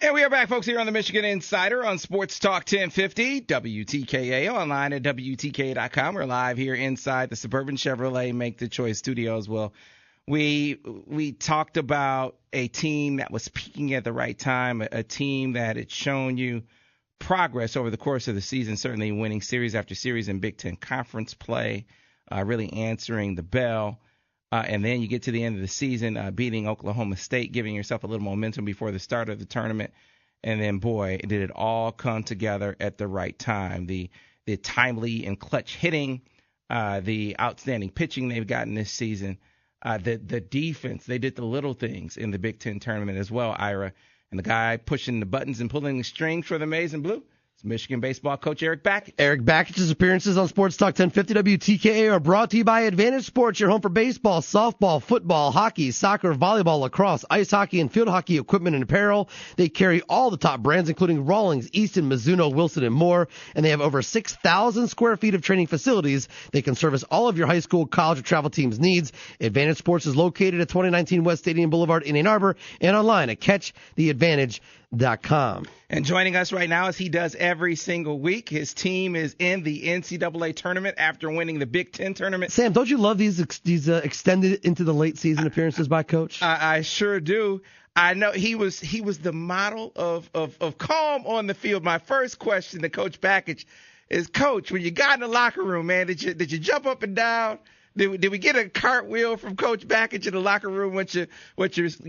And we are back, folks, here on the Michigan Insider on Sports Talk 1050, WTKA, online at WTKA.com. We're live here inside the Suburban Chevrolet Make the Choice studios. Well, we talked about a team that was peaking at the right time, a team that had shown you progress over the course of the season, certainly winning series after series in Big Ten Conference play, really answering the bell. And then you get to the end of the season, beating Oklahoma State, giving yourself a little momentum before the start of the tournament. And then, boy, did it all come together at the right time. The timely and clutch hitting, the outstanding pitching they've gotten this season, the defense. They did the little things in the Big Ten tournament as well, Ira. And the guy pushing the buttons and pulling the strings for the Maize and Blue, it's Michigan baseball coach Eric Bakich. Eric Bakich's appearances on Sports Talk 1050 WTKA are brought to you by Advantage Sports, your home for baseball, softball, football, hockey, soccer, volleyball, lacrosse, ice hockey, and field hockey equipment and apparel. They carry all the top brands, including Rawlings, Easton, Mizuno, Wilson, and more. And they have over 6,000 square feet of training facilities. They can service all of your high school, college, or travel team's needs. Advantage Sports is located at 2019 West Stadium Boulevard in Ann Arbor and online at catchtheadvantage.com. And joining us right now, as he does every single week, his team is in the NCAA tournament after winning the Big Ten tournament. Sam, don't you love these extended into the late season appearances by Coach? I sure do. I know he was the model of calm on the field. My first question to Coach Bakich is, Coach, when you got in the locker room, man, did you jump up and down? Did we get a cartwheel from Coach Bakich in the locker room? What you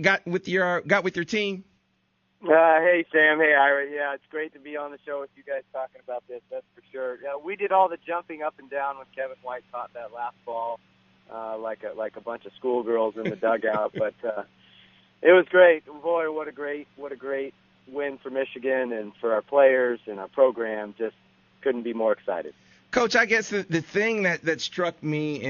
got with your team? Hey, Sam. Hey, Ira. Yeah, it's great to be on the show with you guys talking about this. That's for sure. Yeah, we did all the jumping up and down when Kevin White caught that last ball, like a bunch of schoolgirls in the dugout. But it was great. Boy, what a great win for Michigan and for our players and our program. Just couldn't be more excited. Coach, I guess the thing that struck me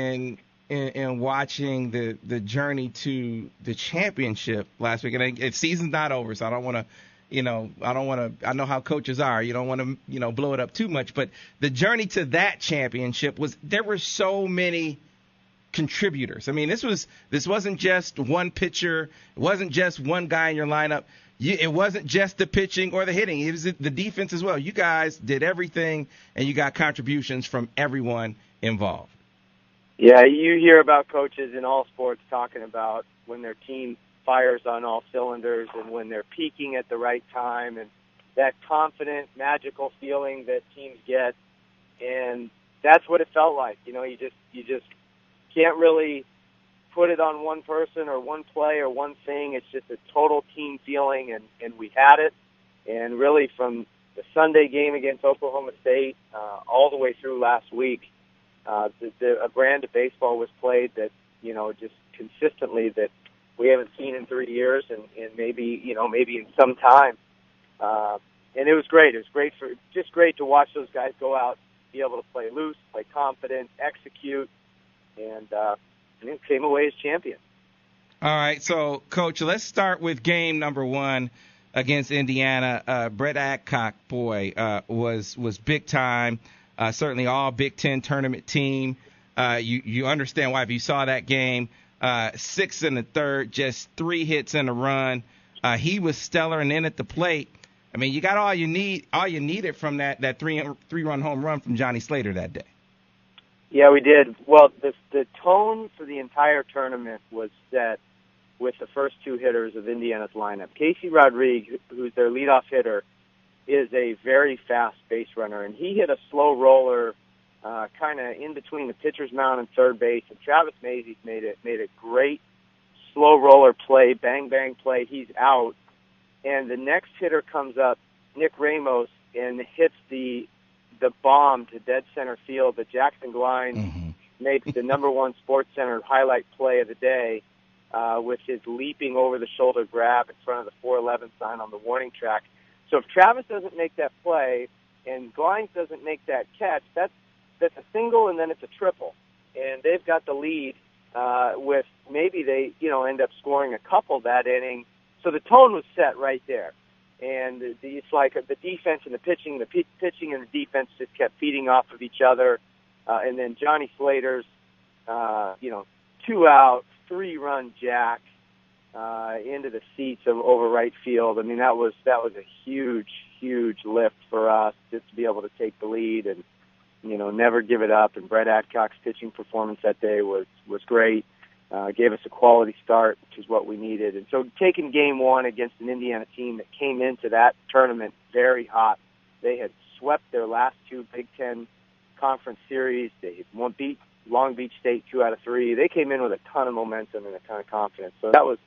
in watching the journey to the championship last week, and the season's not over, so I don't want to, I know how coaches are. You don't want to, blow it up too much, but the journey to that championship there were so many contributors. I mean, this wasn't just one pitcher. It wasn't just one guy in your lineup. It wasn't just the pitching or the hitting. It was the defense as well. You guys did everything, and you got contributions from everyone involved. Yeah, you hear about coaches in all sports talking about when their team fires on all cylinders and when they're peaking at the right time and that confident, magical feeling that teams get. And that's what it felt like. You just can't really put it on one person or one play or one thing. It's just a total team feeling, and we had it. And really from the Sunday game against Oklahoma State all the way through last week, a brand of baseball was played that, just consistently that we haven't seen in 3 years and maybe in some time. And it was great. It was great to watch those guys go out, be able to play loose, play confident, execute, and it came away as champions. All right. So, Coach, let's start with game number one against Indiana. Brett Adcock, boy, was big time. Certainly all Big Ten tournament team. You understand why if you saw that game. 6 in the third, just 3 hits and a run. He was stellar, and then at the plate, I mean, you got all you needed from that three-run home run from Johnny Slater that day. Yeah, we did. Well, the tone for the entire tournament was set with the first 2 hitters of Indiana's lineup. Casey Rodriguez, who's their leadoff hitter, is a very fast base runner, and he hit a slow roller kind of in between the pitcher's mound and third base, and Travis Mazies made a great slow roller play, bang play. He's out, and the next hitter comes up, Nick Ramos, and hits the bomb to dead center field that Jackson Glines makes the number one Sports Center highlight play of the day with his leaping over the shoulder grab in front of the 411 sign on the warning track. So if Travis doesn't make that play and Glines doesn't make that catch, that's a single and then it's a triple. And they've got the lead with maybe they end up scoring a couple that inning. So the tone was set right there. And it's like the defense and the pitching and the defense just kept feeding off of each other. And then Johnny Slater's, 2-out, 3-run jack into the seats of over right field. I mean, that was a huge lift for us just to be able to take the lead and, never give it up. And Brett Adcock's pitching performance that day was great. Gave us a quality start, which is what we needed. And so taking game one against an Indiana team that came into that tournament very hot. They had swept their last two Big Ten conference series. They had beat Long Beach State 2 out of 3. They came in with a ton of momentum and a ton of confidence. So that was,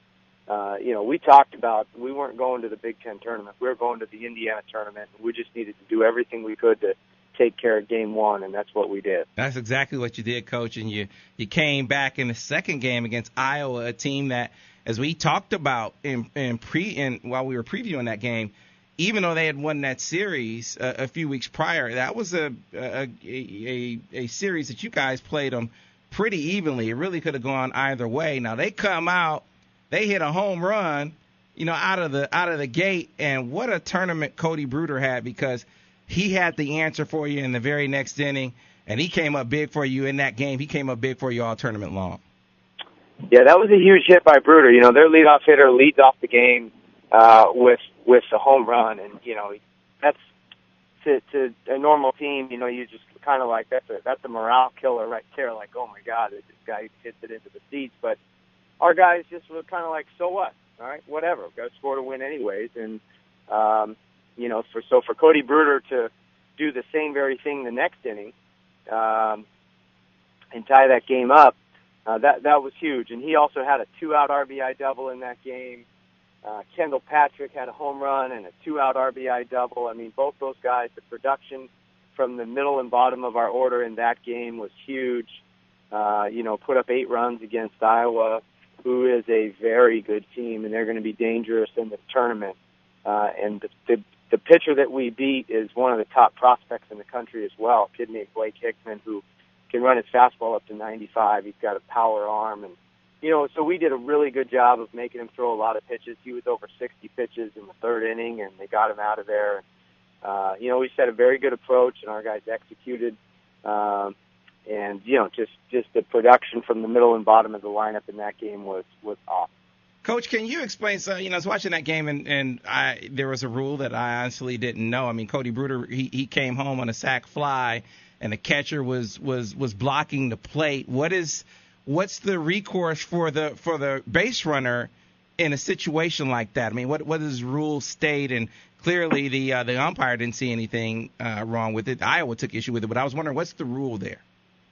we talked about we weren't going to the Big Ten tournament. We were going to the Indiana tournament. We just needed to do everything we could to take care of game one, and that's what we did. That's exactly what you did, Coach, and you came back in the second game against Iowa, a team that, as we talked about while we were previewing that game, even though they had won that series a few weeks prior, that was a series that you guys played them pretty evenly. It really could have gone either way. Now they come out, they hit a home run, out of the gate, and what a tournament Cody Bruder had, because he had the answer for you in the very next inning, and he came up big for you in that game. He came up big for you all tournament long. Yeah, that was a huge hit by Bruder. Their leadoff hitter leads off the game with the home run, and that's to a normal team. You just kind of like that's a morale killer right there. Like, oh my God, this guy hits it into the seats. But our guys just were kind of like, so what? All right, whatever. Got to score to win anyways, and for Cody Bruder to do the same very thing the next inning and tie that game up, that was huge. And he also had a 2-out RBI double in that game. Kendall Patrick had a home run and a 2-out RBI double. I mean, both those guys, the production from the middle and bottom of our order in that game was huge. Put up 8 runs against Iowa, who is a very good team, and they're going to be dangerous in the tournament. And the pitcher that we beat is one of the top prospects in the country as well, a kid named Blake Hickman, who can run his fastball up to 95. He's got a power arm, and so we did a really good job of making him throw a lot of pitches. He was over 60 pitches in the third inning, and they got him out of there. We set a very good approach, and our guys executed. Just the production from the middle and bottom of the lineup in that game was awesome. Coach, can you explain? So, I was watching that game, and there was a rule that I honestly didn't know. I mean, Cody Bruder, he came home on a sac fly, and the catcher was blocking the plate. What's the recourse for the base runner in a situation like that? I mean, what does the rule state? And clearly the umpire didn't see anything wrong with it. Iowa took issue with it, but I was wondering, what's the rule there?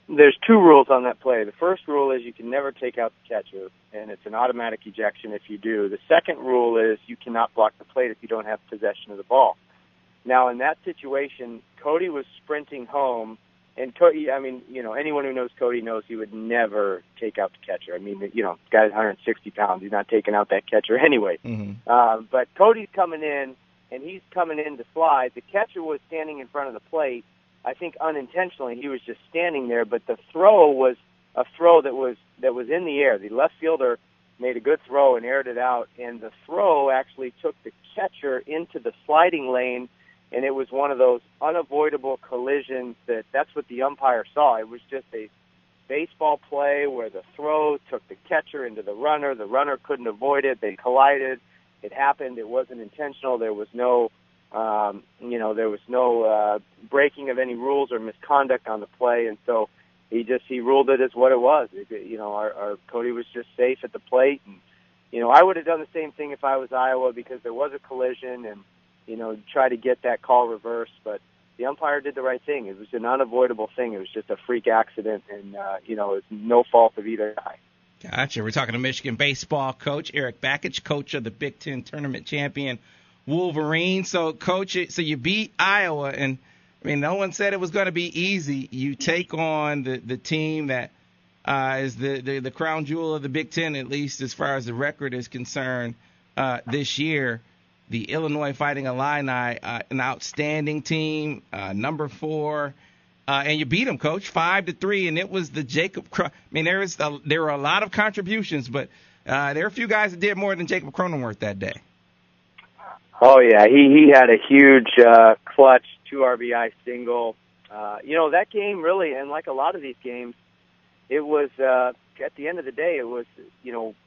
There's 2 rules on that play. The first rule is you can never take out the catcher, and it's an automatic ejection if you do. The second rule is you cannot block the plate if you don't have possession of the ball. Now, in that situation, Cody was sprinting home, and Cody, anyone who knows Cody knows he would never take out the catcher. I mean, guy's 160 pounds. He's not taking out that catcher anyway. Mm-hmm. But Cody's coming in, and he's coming in to slide. The catcher was standing in front of the plate. I think unintentionally he was just standing there, but the throw was a throw that was in the air. The left fielder made a good throw and aired it out, and the throw actually took the catcher into the sliding lane, and it was one of those unavoidable collisions that's what the umpire saw. It was just a baseball play where the throw took the catcher into the runner couldn't avoid it, they collided, it happened, it wasn't intentional, there was no breaking of any rules or misconduct on the play, and so he ruled it as what it was. Our Cody was just safe at the plate, and I would have done the same thing if I was Iowa, because there was a collision, and try to get that call reversed, but the umpire did the right thing. It was an unavoidable thing. It was just a freak accident, and it was no fault of either guy. Gotcha. We're talking to Michigan baseball coach Eric Bakich, coach of the Big Ten tournament champion Wolverines. So, Coach, you beat Iowa, and no one said it was going to be easy. You take on the team that is the crown jewel of the Big Ten, at least as far as the record is concerned this year. The Illinois Fighting Illini, an outstanding team, number 4, and you beat them, Coach, 5-3, and it was the Jacob. There were a lot of contributions, but there are a few guys that did more than Jacob Cronenworth that day. Oh, yeah, he had a huge clutch 2 RBI single. That game really, and like a lot of these games, it was at the end of the day, it was,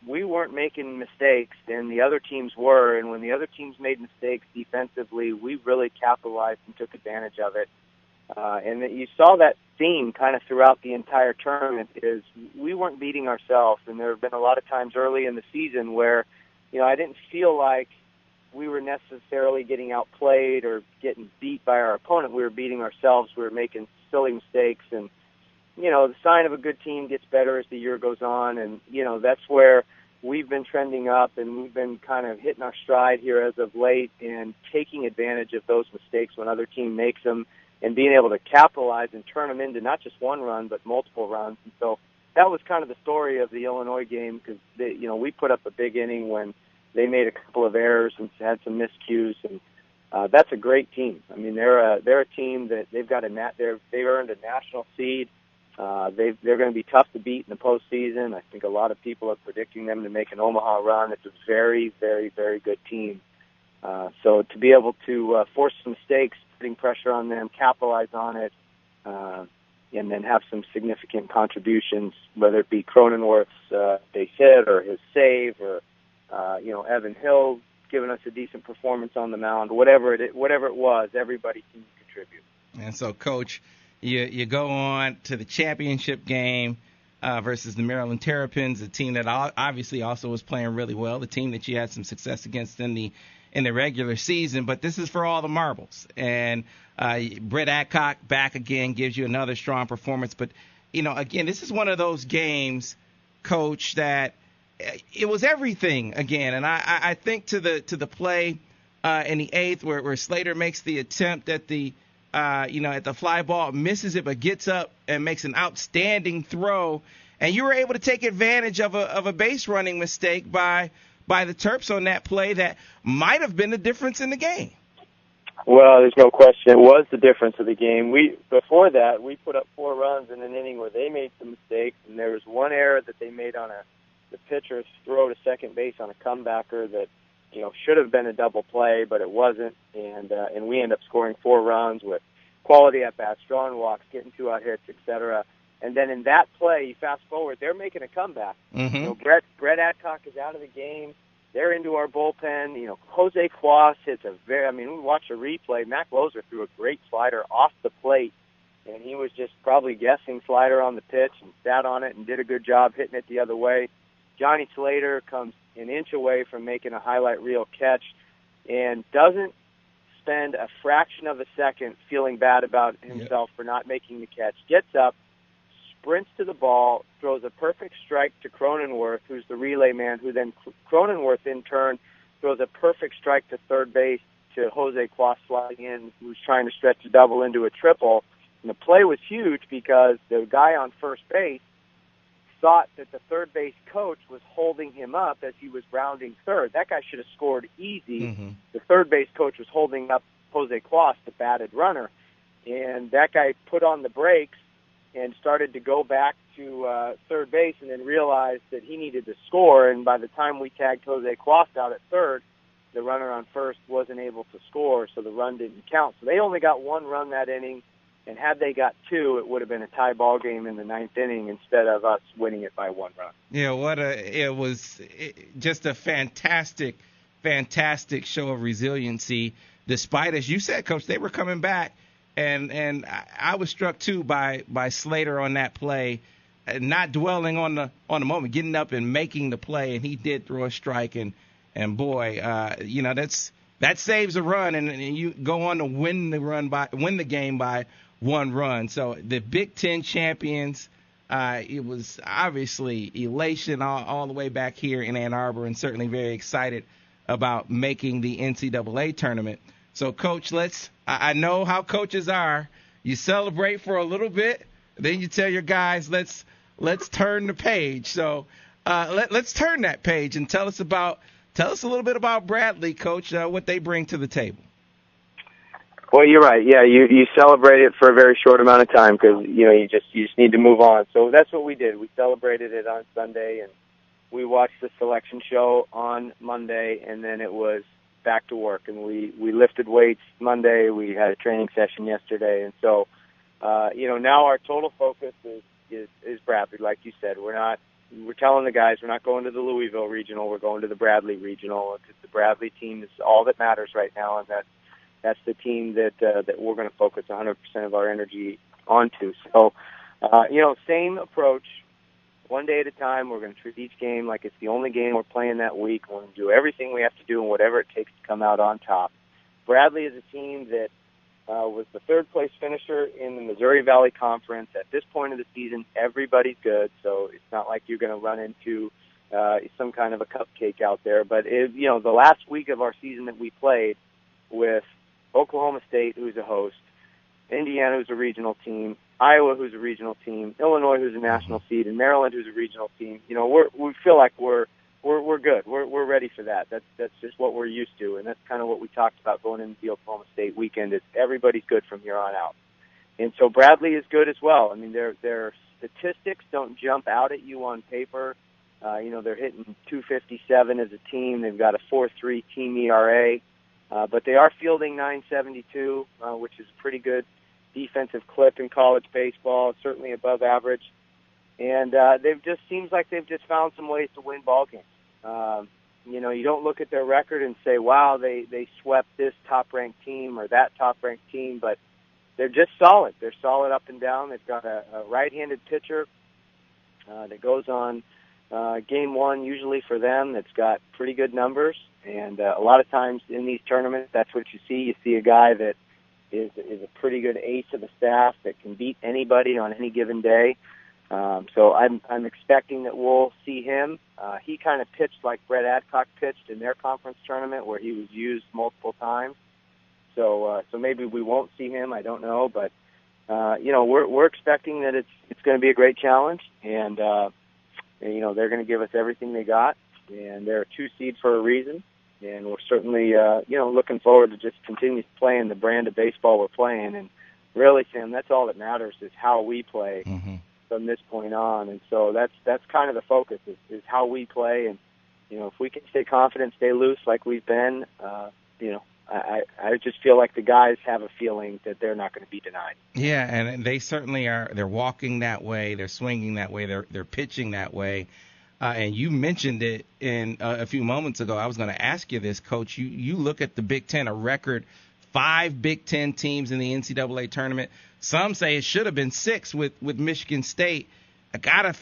we weren't making mistakes, and the other teams were. And when the other teams made mistakes defensively, we really capitalized and took advantage of it. And that you saw that theme kind of throughout the entire tournament is we weren't beating ourselves. And there have been a lot of times early in the season where, I didn't feel like we were necessarily getting outplayed or getting beat by our opponent. We were beating ourselves. We were making silly mistakes. And, the sign of a good team gets better as the year goes on. And, that's where we've been trending up, and we've been kind of hitting our stride here as of late and taking advantage of those mistakes when other team makes them, and being able to capitalize and turn them into not just one run, but multiple runs. And so that was kind of the story of the Illinois game, because we put up a big inning when they made a couple of errors and had some miscues, and that's a great team. I mean, they're a team that they've earned a national seed. They're going to be tough to beat in the postseason. I think a lot of people are predicting them to make an Omaha run. It's a very, very, very good team. So to be able to force some mistakes, putting pressure on them, capitalize on it, and then have some significant contributions, whether it be Cronenworth's base hit or his save, or Evan Hill giving us a decent performance on the mound, whatever it was, everybody can contribute. And so, Coach, you go on to the championship game versus the Maryland Terrapins, a team that obviously also was playing really well, the team that you had some success against in the regular season. But this is for all the marbles. And Brett Adcock back again gives you another strong performance. But, again, this is one of those games, Coach, that it was everything again. And I think to the play in the eighth where Slater makes the attempt at the at the fly ball, misses it, but gets up and makes an outstanding throw. And you were able to take advantage of a base running mistake by the Terps on that play that might have been the difference in the game. Well, there's no question. It was the difference of the game. Before that, we put up 4 runs in an inning where they made some mistakes, and there was one error that they made on the pitcher's throw to second base on a comebacker that should have been a double play, but it wasn't, and we end up scoring 4 runs with quality at bats, drawing walks, getting 2-out hits, etc. And then in that play, you fast forward, they're making a comeback. Mm-hmm. Brett Adcock is out of the game. They're into our bullpen. Jose Cuas hits we watched a replay. Mac Loser threw a great slider off the plate, and he was just probably guessing slider on the pitch and sat on it and did a good job hitting it the other way. Johnny Slater comes an inch away from making a highlight reel catch and doesn't spend a fraction of a second feeling bad about himself for not making the catch. Gets up, sprints to the ball, throws a perfect strike to Cronenworth, who's the relay man, who then Cronenworth in turn throws a perfect strike to third base to Jose Cuas sliding in, who's trying to stretch a double into a triple. And the play was huge because the guy on first base thought that the third base coach was holding him up as he was rounding third. That guy should have scored easy. Mm-hmm. The third base coach was holding up Jose Cuas, the batted runner. And that guy put on the brakes and started to go back to third base, and then realized that he needed to score. And by the time we tagged Jose Cuas out at third, the runner on first wasn't able to score, so the run didn't count. So they only got 1 run that inning, and had they got 2, it would have been a tie ball game in the 9th inning instead of us winning it by 1 run. Yeah, it was just a fantastic show of resiliency, despite, as you said, Coach, they were coming back. And I was struck too by Slater on that play, not dwelling on the moment, getting up and making the play, and he did throw a strike, and boy, that saves a run, and you go on to win the game by 1 run. So the Big Ten champions, it was obviously elation all the way back here in Ann Arbor, and certainly very excited about making the NCAA tournament. So, Coach, I know how coaches are. You celebrate for a little bit, then you tell your guys, let's turn the page. So let's turn that page and tell us a little bit about Bradley, Coach, what they bring to the table. Well, you're right. Yeah, you celebrate it for a very short amount of time because you just need to move on. So that's what we did. We celebrated it on Sunday, and we watched the selection show on Monday, and then it was back to work, and we lifted weights Monday. We had a training session yesterday, and so now our total focus is Bradley. Like you said, we're not we're telling the guys we're not going to the Louisville Regional. We're going to the Bradley Regional. The Bradley team is all that matters right now, and that's the team that we're going to focus 100% of our energy onto. So, same approach. One day at a time, we're going to treat each game like it's the only game we're playing that week. We're going to do everything we have to do and whatever it takes to come out on top. Bradley is a team that was the third-place finisher in the Missouri Valley Conference. At this point of the season, everybody's good, so it's not like you're going to run into some kind of a cupcake out there. But, the last week of our season that we played with Oklahoma State, who's a host, Indiana, who's a regional team, Iowa, who's a regional team, Illinois, who's a national seed, and Maryland, who's a regional team. We feel like we're good. We're ready for that. That's just what we're used to, and that's kind of what we talked about going into the Oklahoma State weekend. Is everybody's good from here on out, and so Bradley is good as well. I mean, their statistics don't jump out at you on paper. They're hitting 257 as a team. They've got a 4.3 team ERA, but they are fielding 972, which is a pretty good defensive clip in college baseball, certainly above average. And seems like they've just found some ways to win ball games. You don't look at their record and say, wow, they swept this top-ranked team or that top-ranked team, but they're just solid. They're solid up and down. They've got a right-handed pitcher that goes on game one usually for them that's got pretty good numbers. And a lot of times in these tournaments, that's what you see. You see a guy that is a pretty good ace of the staff that can beat anybody on any given day. So I'm expecting that we'll see him. He kind of pitched like Brett Adcock pitched in their conference tournament, where he was used multiple times. So maybe we won't see him. I don't know, but we're expecting that it's going to be a great challenge, and they're going to give us everything they got, and they're a 2 seed for a reason. And we're certainly, looking forward to just continue playing the brand of baseball we're playing. And really, Sam, that's all that matters is how we play from this point on. And so that's kind of the focus is how we play. And, if we can stay confident, stay loose like we've been, I just feel like the guys have a feeling that they're not going to be denied. Yeah, and they certainly are. They're walking that way. They're swinging that way. They're pitching that way. And you mentioned it in a few moments ago. I was going to ask you this, Coach. You look at the Big Ten, a record 5 Big Ten teams in the NCAA tournament. Some say it should have been 6 with Michigan State. I gotta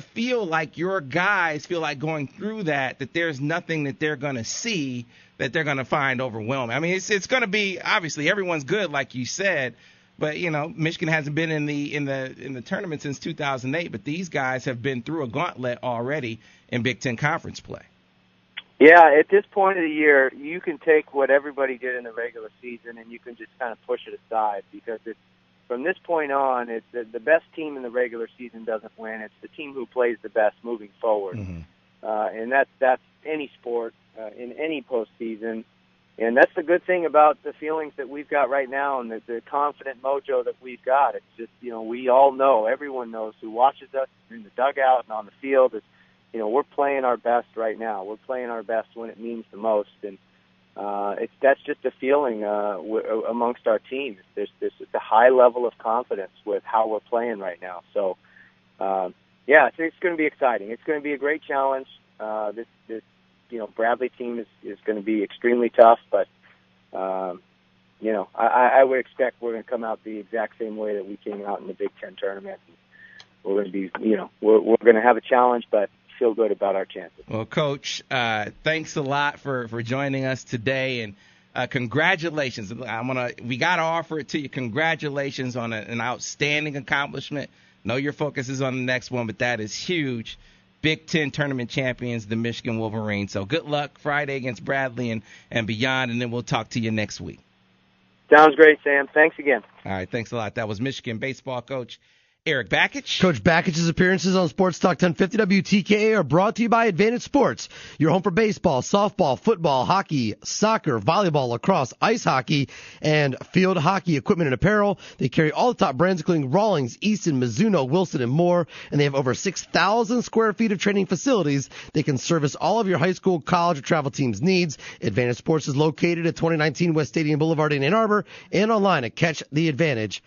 feel like your guys feel like going through that there's nothing that they're going to see that they're going to find overwhelming. I mean, it's going to be, obviously everyone's good, like you said. But, Michigan hasn't been in the tournament since 2008, but these guys have been through a gauntlet already in Big Ten conference play. Yeah, at this point of the year, you can take what everybody did in the regular season and you can just kind of push it aside, because it's from this point on, it's the best team in the regular season doesn't win. It's the team who plays the best moving forward. And that's any sport in any postseason. And that's the good thing about the feelings that we've got right now and the confident mojo that we've got. It's just, we all know, everyone knows who watches us in the dugout and on the field. It's, we're playing our best right now. We're playing our best when it means the most. And that's just a feeling amongst our team. There's a high level of confidence with how we're playing right now. So, it's going to be exciting. It's going to be a great challenge. This Bradley team is going to be extremely tough, but, I would expect we're going to come out the exact same way that we came out in the Big Ten tournament. We're going to be, we're going to have a challenge, but feel good about our chances. Well, Coach, thanks a lot for joining us today, and congratulations. We got to offer it to you. Congratulations on an outstanding accomplishment. Know your focus is on the next one, but that is huge. Big Ten tournament champions, the Michigan Wolverines. So good luck Friday against Bradley and beyond, and then we'll talk to you next week. Sounds great, Sam. Thanks again. All right, thanks a lot. That was Michigan baseball coach Eric Bakich. Coach Bakich's appearances on Sports Talk 1050 WTKA are brought to you by Advantage Sports, your home for baseball, softball, football, hockey, soccer, volleyball, lacrosse, ice hockey, and field hockey equipment and apparel. They carry all the top brands, including Rawlings, Easton, Mizuno, Wilson, and more, and they have over 6,000 square feet of training facilities. They can service all of your high school, college, or travel teams' needs. Advantage Sports is located at 2019 West Stadium Boulevard in Ann Arbor and online at catchtheadvantage.com.